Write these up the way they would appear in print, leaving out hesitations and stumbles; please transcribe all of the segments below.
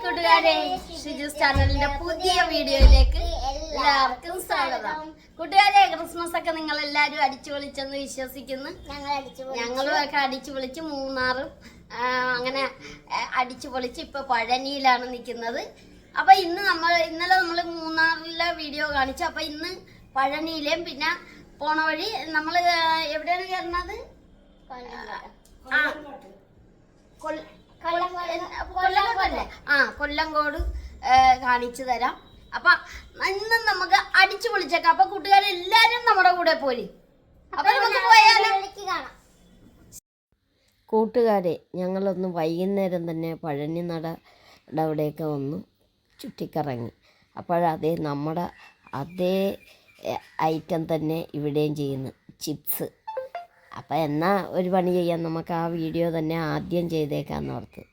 കൂട്ടുകാരെ, ഷിജൂസ് ചാനലിന്റെ പുതിയ വീഡിയോയിലേക്ക് എല്ലാവർക്കും സ്വാഗതം. കൂട്ടുകാരെ, ക്രിസ്മസ് ഒക്കെ നിങ്ങൾ എല്ലാവരും അടിച്ചു പൊളിച്ചെന്ന് വിശ്വസിക്കുന്നു. ഞങ്ങളും ഒക്കെ അടിച്ചു പൊളിച്ച് മൂന്നാറും അങ്ങനെ അടിച്ചു പൊളിച്ച് ഇപ്പൊ പഴനിയിലാണ് നിൽക്കുന്നത്. അപ്പൊ ഇന്നലെ നമ്മൾ മൂന്നാറിലെ വീഡിയോ കാണിച്ചു. അപ്പൊ ഇന്ന് പഴനിയിലെയും പിന്നെ പോണ വഴി നമ്മൾ എവിടെയാണ് കയറുന്നത്? കൊല്ലങ്കോട് കാണിച്ചു തരാം. അപ്പൊ ഇന്ന് നമുക്ക് അടിച്ചു പൊളിച്ചേക്കാം. അപ്പൊ കൂട്ടുകാരെല്ലാരും നമ്മുടെ കൂടെ പോലെ. അപ്പൊ നമുക്ക് പോയാലോ? കൂട്ടുകാരെ, ഞങ്ങളൊന്ന് വൈകുന്നേരം തന്നെ പഴനി നടയുടെ അവിടെയൊക്കെ ഒന്ന് ചുറ്റിക്കറങ്ങി. അപ്പോഴതേ നമ്മുടെ അതേ ഐറ്റം തന്നെ ഇവിടെയും ചെയ്യുന്നു, ചിപ്സ്. അപ്പോൾ എന്നാൽ ഒരു പണി ചെയ്യാം, നമുക്ക് ആ വീഡിയോ തന്നെ ആദ്യം ചെയ്തേക്കാമെന്ന് ഓർത്ത്.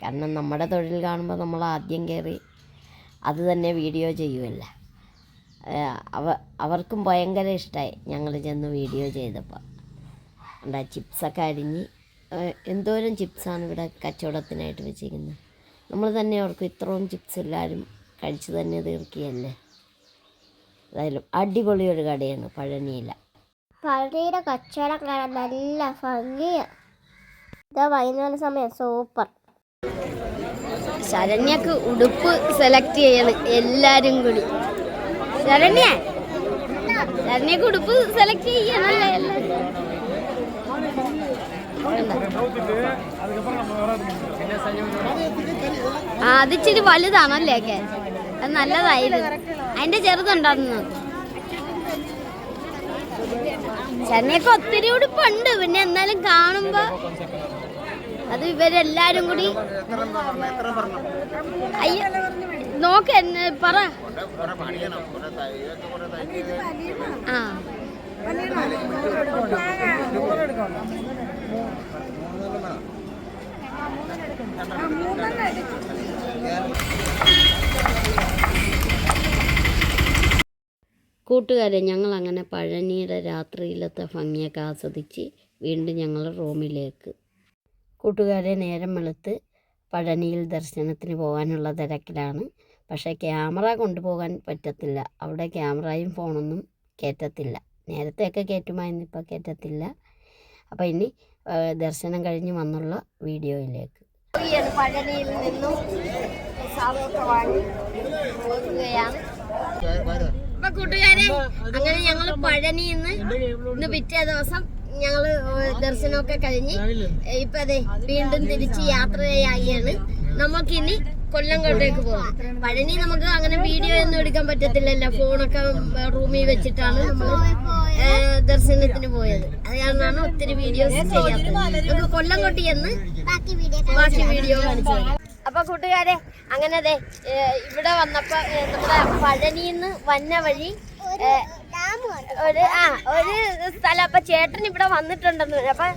കാരണം നമ്മുടെ തൊഴിൽ കാണുമ്പോൾ നമ്മൾ ആദ്യം കയറി അത് തന്നെ വീഡിയോ ചെയ്യുമല്ല. അവർക്കും ഭയങ്കര ഇഷ്ടമായി ഞങ്ങൾ ചെന്ന് വീഡിയോ ചെയ്തപ്പോൾ. എന്താ ചിപ്സൊക്കെ അരിഞ്ഞ് എന്തോരം ചിപ്സാണ് ഇവിടെ കച്ചവടത്തിനായിട്ട് വെച്ചിരിക്കുന്നത്. നമ്മൾ തന്നെ ഓർക്കും ഇത്രയും ചിപ്സ് എല്ലാവരും കഴിച്ച് തന്നെ തീർക്കുകയല്ലേ. ഏതായാലും അടിപൊളി ഒരു കടയാണ് പഴനിയില. പഴനിയുടെ കച്ചവടം കാണാൻ നല്ല ഭംഗിയാണ്. ഇതാ വൈകുന്നേരം സമയം സൂപ്പർ. ശരണ്യക്ക് ഉടുപ്പ് സെലക്ട് ചെയ്യണം എല്ലാരും കൂടി. ശരണ്യക്ക് ഉടുപ്പ് സെലക്ട് ചെയ്യണല്ലേ എല്ലാരും. അത് ഇച്ചിരി വലുതാണല്ലേ ഒക്കെ, അത് നല്ലതായിരുന്നു. അതിന്റെ ചെറുതുണ്ടായിരുന്നു. ശരണ്യൊക്കെ ഒത്തിരി ഉടുപ്പുണ്ട്. പിന്നെ എന്നാലും കാണുമ്പോ അത് ഇവരെല്ലാരും കൂടി അയ്യോ നോക്ക് എന്നെ പറ. കൂട്ടുകാരെ, ഞങ്ങൾ അങ്ങനെ പഴനിയുടെ രാത്രിയിലത്തെ ഭംഗിയൊക്കെ ആസ്വദിച്ച് വീണ്ടും ഞങ്ങൾ റൂമിലേക്ക്. കൂട്ടുകാരെ, നേരം വെളുത്ത് പഴനിയിൽ ദർശനത്തിന് പോകാനുള്ള തിരക്കിലാണ്. പക്ഷേ ക്യാമറ കൊണ്ടുപോകാൻ പറ്റത്തില്ല. അവിടെ ക്യാമറയും ഫോണൊന്നും കയറ്റത്തില്ല. നേരത്തെയൊക്കെ കയറ്റുമായിരുന്നു, ഇപ്പോൾ കയറ്റത്തില്ല. അപ്പോൾ ഇനി ദർശനം കഴിഞ്ഞ് വന്നുള്ള വീഡിയോയിലേക്ക്. പഴനിയിൽ നിന്നും പോകുകയാണ്. അപ്പൊ കൂട്ടുകാരെ, അങ്ങനെ ഞങ്ങള് പഴനിയിൽ നിന്ന് ഇന്ന് പിറ്റേ ദിവസം ഞങ്ങള് ദർശനമൊക്കെ കഴിഞ്ഞ് ഇപ്പൊ അതെ വീണ്ടും തിരിച്ച് യാത്രയായാണ്. നമുക്കിനി കൊല്ലങ്കോട്ടേക്ക് പോകാം. പഴനി നമുക്ക് അങ്ങനെ വീഡിയോ ഒന്നും എടുക്കാൻ പറ്റത്തില്ലല്ലോ, ഫോണൊക്കെ റൂമിൽ വെച്ചിട്ടാണ് നമ്മൾ ദർശനത്തിന് പോയത്. അത് കാരണമാണ് ഒത്തിരി വീഡിയോസ് ചെയ്യാത്തത്. നമുക്ക് കൊല്ലങ്കോട്ട് ചെന്ന് ബാക്കി വീഡിയോ കാണിച്ചു. അപ്പൊ കൂട്ടുകാരെ, അങ്ങനെ അതെ ഇവിടെ വന്നപ്പോ നമ്മുടെ പഴനിന്ന് വന്ന വഴി ഒരു സ്ഥലം. അപ്പൊ ചേട്ടൻ ഇവിടെ വന്നിട്ടുണ്ടെന്ന് പറഞ്ഞു. അപ്പൊ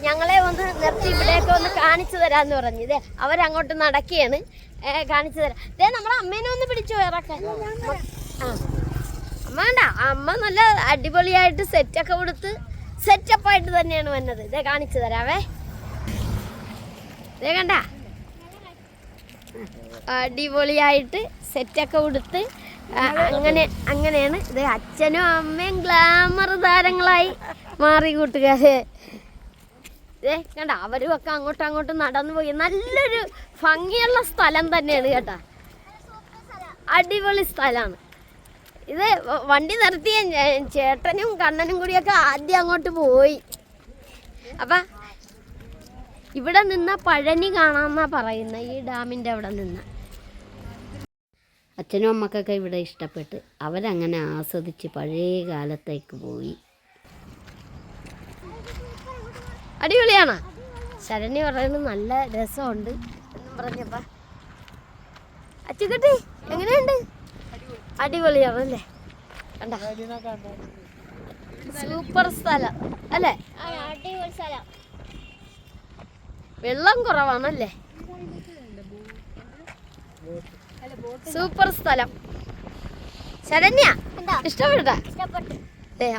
ഞങ്ങളെ ഒന്ന് നിർത്തി ഇവിടെയൊക്കെ ഒന്ന് കാണിച്ചു തരാന്ന് പറഞ്ഞു. ഇതേ അവരങ്ങോട്ട് നടക്കുകയാണ്, കാണിച്ചു തരാം. ഇതേ നമ്മളെ അമ്മേനെ ഒന്ന് പിടിച്ചു ഇറക്കാൻ. അമ്മ വേണ്ട, അമ്മ നല്ല അടിപൊളിയായിട്ട് സെറ്റൊക്കെ കൊടുത്ത് സെറ്റപ്പായിട്ട് തന്നെയാണ് വന്നത്. ഇതേ കാണിച്ചു തരാവേ. ഇതേ കണ്ട, അടിപൊളിയായിട്ട് സെറ്റൊക്കെ കൊടുത്ത് അങ്ങനെയാണ്. ഇത് അച്ഛനും അമ്മയും ഗ്ലാമർ താരങ്ങളായി മാറി കൂട്ടുകാരെ. കണ്ട, അവരും ഒക്കെ അങ്ങോട്ടും നടന്നു പോയി. നല്ലൊരു ഭംഗിയുള്ള സ്ഥലം തന്നെയാണ് കേട്ടാ, അടിപൊളി സ്ഥലമാണ് ഇത്. വണ്ടി നിർത്തിയ ചേട്ടനും കണ്ണനും കൂടിയൊക്കെ ആദ്യം അങ്ങോട്ട് പോയി. അപ്പം ഇവിടെ നിന്ന പഴനി കാണാമെന്നാ പറയുന്നത്, ഈ ഡാമിൻ്റെ അവിടെ നിന്ന്. അച്ഛനും അമ്മക്കൊക്കെ ഇവിടെ ഇഷ്ടപ്പെട്ട് അവരങ്ങനെ ആസ്വദിച്ച് പഴയ കാലത്തേക്ക് പോയി. അടിപൊളിയാണ്. ശരണ്യ പറയുന്നത് നല്ല രസമുണ്ട് എന്നും പറഞ്ഞപ്പ അച്ചുകുട്ടി എങ്ങനെയുണ്ട്? അടിപൊളിയാണല്ലേ, കണ്ട സൂപ്പർ സ്ഥലം അല്ലേ? അടിപൊളി സ്ഥലം. വെള്ളം കുറവാണല്ലേ, സൂപ്പർ സ്ഥലം. ശരണ്യ ഇഷ്ടപ്പെട്ട?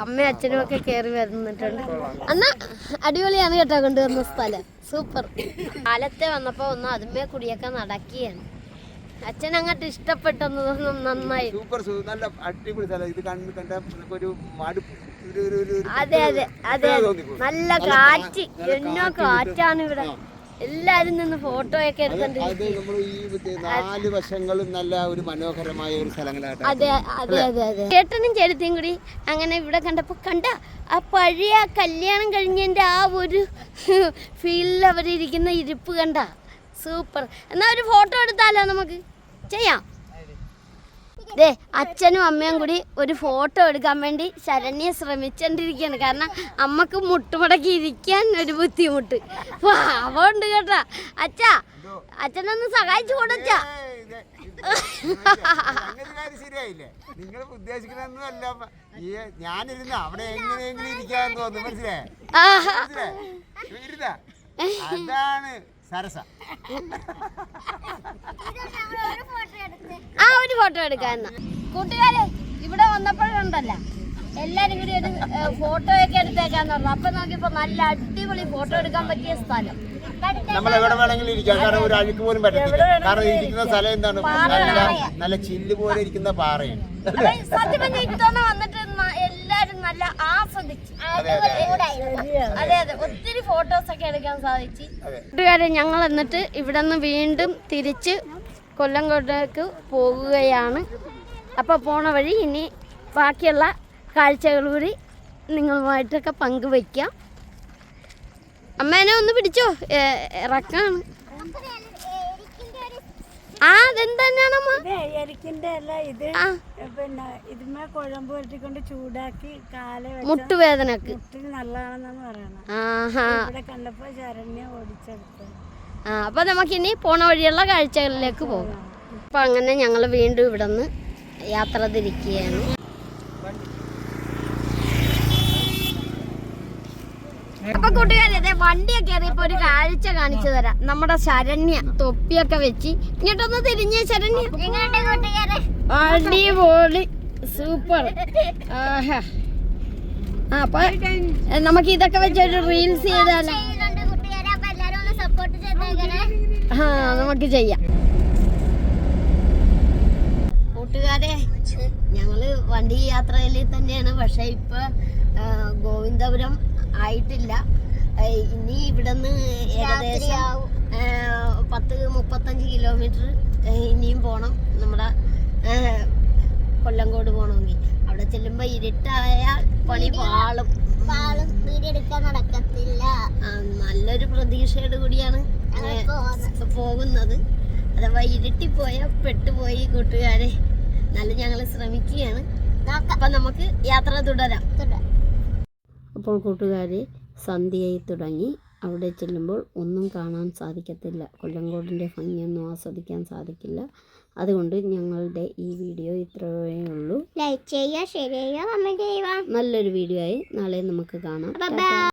അമ്മയും അച്ഛനും ഒക്കെ കയറി വരുന്നിട്ടുണ്ട്. എന്നാ അടിപൊളിയാണ് കേട്ടോ കൊണ്ടുവന്ന സ്ഥലം, സൂപ്പർ. കാലത്തെ വന്നപ്പോൾ ഒന്ന് അതുമേ കുടിയൊക്കെ നടക്കുകയാണ്. അച്ഛൻ അങ്ങോട്ട് ഇഷ്ടപ്പെട്ടെന്ന് തോന്നുന്നു. നന്നായി. സൂപ്പർ നല്ല അടിപൊളി സ്ഥലം. ഇത് കണ്ട ഒരു മടുപ്പ് അതെ അതെ അതെ നല്ല കാറ്റ്, എന്നോ കാറ്റാണ് ഇവിടെ. എല്ലാരും നിന്ന് ഫോട്ടോയൊക്കെ എടുത്തോണ്ടിരിക്കും. 4 വശങ്ങളും നല്ല ഒരു മനോഹരമായ ഒരു സ്ഥലങ്ങളാണ്. അതെ അതെ അതെ അതെ. ചേട്ടനും ചേട്ടത്തിയും കൂടി അങ്ങനെ ഇവിടെ കണ്ടപ്പോ ആ പഴയ കല്യാണം കഴിഞ്ഞതിന്റെ ആ ഒരു ഫീലിൽ അവരിയ്ക്കുന്ന ഇരിപ്പ് കണ്ട സൂപ്പർ. എന്നാ ഒരു ഫോട്ടോ എടുത്താലോ? നമുക്ക് ചെയ്യാം. ദേ അച്ഛനും അമ്മയും കൂടി ഒരു ഫോട്ടോ എടുക്കാൻ വേണ്ടി ശരണ്യെ ശ്രമിച്ചോണ്ടിരിക്കുകയാണ്. കാരണം അമ്മക്ക് മുട്ടുമടക്കി ഇരിക്കാൻ ഒരു ബുദ്ധിമുട്ട്. പാവമുണ്ട് കേട്ടാ. അച്ഛനൊന്ന് സഹായിച്ചു കൊടുച്ചാ. ശരിയായില്ലേ? നിങ്ങൾ ഉദ്ദേശിക്കുന്നൊന്നുമല്ല. ഞാനിരുന്ന അവിടെ എങ്ങനെയെങ്കിലും ഇരിക്കാന്ന് തോന്നുന്നു. മനസ്സിലായി? അതാണ് സരസ. ഒരു ഫോട്ടോ എടുക്കാൻ കൂട്ടുകാരെ ഇവിടെ വന്നപ്പോഴുണ്ടല്ല എല്ലാരും കൂടി ഒരു ഫോട്ടോയൊക്കെ എടുത്തേക്കാന്ന് പറഞ്ഞു. അപ്പൊ നോക്കിയപ്പോ നല്ല അടിപൊളി ഫോട്ടോ എടുക്കാൻ പറ്റിയ സ്ഥലം. നമ്മൾ എവിടെ വേണമെങ്കിലും ഇരിക്കാം. കാരണം ഒരു അഴുക്ക് പോലും പറ്റത്തില്ല. കാരണം ഇരിക്കുന്ന സ്ഥലം എന്താണ്? നല്ല ചില്ല് പോലെ ഇരിക്കുന്ന പാറയാണ്. സത്യം പറഞ്ഞ ഇത്തവണ വന്നിട്ട് എല്ലാരും നല്ല ആസ്വദിച്ചു. അതെ അതെ ഒത്തിരി ഫോട്ടോസ് ഒക്കെ എടുക്കാൻ സാധിച്ചു. കൂട്ടുകാരെ ഞങ്ങൾ എന്നിട്ട് ഇവിടെ നിന്ന് വീണ്ടും തിരിച്ച് കൊല്ലങ്കോട്ടേക്ക് പോകുകയാണ്. അപ്പോൾ പോണ വഴി ഇനി ബാക്കിയുള്ള കാഴ്ചകൾ കൂടി നിങ്ങളുമായിട്ടൊക്കെ പങ്കുവയ്ക്കാം. അമ്മേനെ ഒന്ന് പിടിച്ചോ, ഇറക്കാണ്. അതെന്താണമ്മ? എരിക്കിന്റെ അല്ല ഇത്. പിന്നെ ഇതുമേ കുഴമ്പ് വെട്ടിക്കൊണ്ട് ചൂടാക്കി മുട്ടുവേദനക്ക് മുട്ടിന് നല്ലതാണെന്നാണ് പറയണത്. ഇവിടെ കണ്ടപ്പോ ശരണ്യ ഓടിച്ചെടുത്തത്. അപ്പൊ നമുക്കിനി പോണ വഴിയുള്ള കാഴ്ചകളിലേക്ക് പോകാം. അപ്പൊ അങ്ങനെ ഞങ്ങൾ വീണ്ടും ഇവിടെ നിന്ന് യാത്ര തിരിക്കുകയാണ്. അപ്പൊ കൂട്ടുകാരെ വണ്ടിയൊക്കെ കയറിയപ്പോ ഒരു കാഴ്ച കാണിച്ചു തരാം. നമ്മുടെ ശരണ്യ തൊപ്പിയൊക്കെ വെച്ച് ഇങ്ങോട്ടൊന്ന് തിരിഞ്ഞ ശരണ്യ. അടിപൊളി സൂപ്പർ. അപ്പൊ നമുക്ക് ഇതൊക്കെ വെച്ചൊരു റീൽസ് ചെയ്താലോ? നമുക്ക് ചെയ്യാം. കൂട്ടുകാരെ ഞങ്ങള് വണ്ടി യാത്രയിൽ തന്നെയാണ്. പക്ഷെ ഇപ്പൊ ഗോവിന്ദപുരം ആയിട്ടില്ല. ഇനി ഇവിടുന്ന് ഏകദേശം 10-35 കിലോമീറ്റർ ഇനിയും പോണം. നമ്മുടെ കൊല്ലങ്കോട് പോണമെങ്കിൽ അവിടെ ചെല്ലുമ്പോ ഇരുട്ടായാൽ പണി പാളും വീടെടുക്കാൻ നടക്കത്തില്ല. നല്ലൊരു പ്രതീക്ഷയോട് കൂടിയാണ് പോകുന്നത്. അഥവാ ഇരുട്ടിപ്പോയ പെട്ടുപോയി കൂട്ടുകാരെ. നല്ല ഞങ്ങൾ ശ്രമിക്കുകയാണ്. അപ്പൊ നമുക്ക് യാത്ര തുടരാം. അപ്പോൾ കൂട്ടുകാരെ സന്ധ്യയായി തുടങ്ങി. അവിടെ ചെല്ലുമ്പോൾ ഒന്നും കാണാൻ സാധിക്കത്തില്ല. കൊല്ലങ്കോടിൻ്റെ ഭംഗിയൊന്നും ആസ്വദിക്കാൻ സാധിക്കില്ല. അതുകൊണ്ട് ഞങ്ങളുടെ ഈ വീഡിയോ ഇത്രയേ ഉള്ളൂ. ലൈക്ക് ചെയ്യുക, ഷെയർ ചെയ്യുക, കമന്റ് ചെയ്യുക. നല്ലൊരു വീഡിയോ ആയി നാളെ നമുക്ക് കാണാം.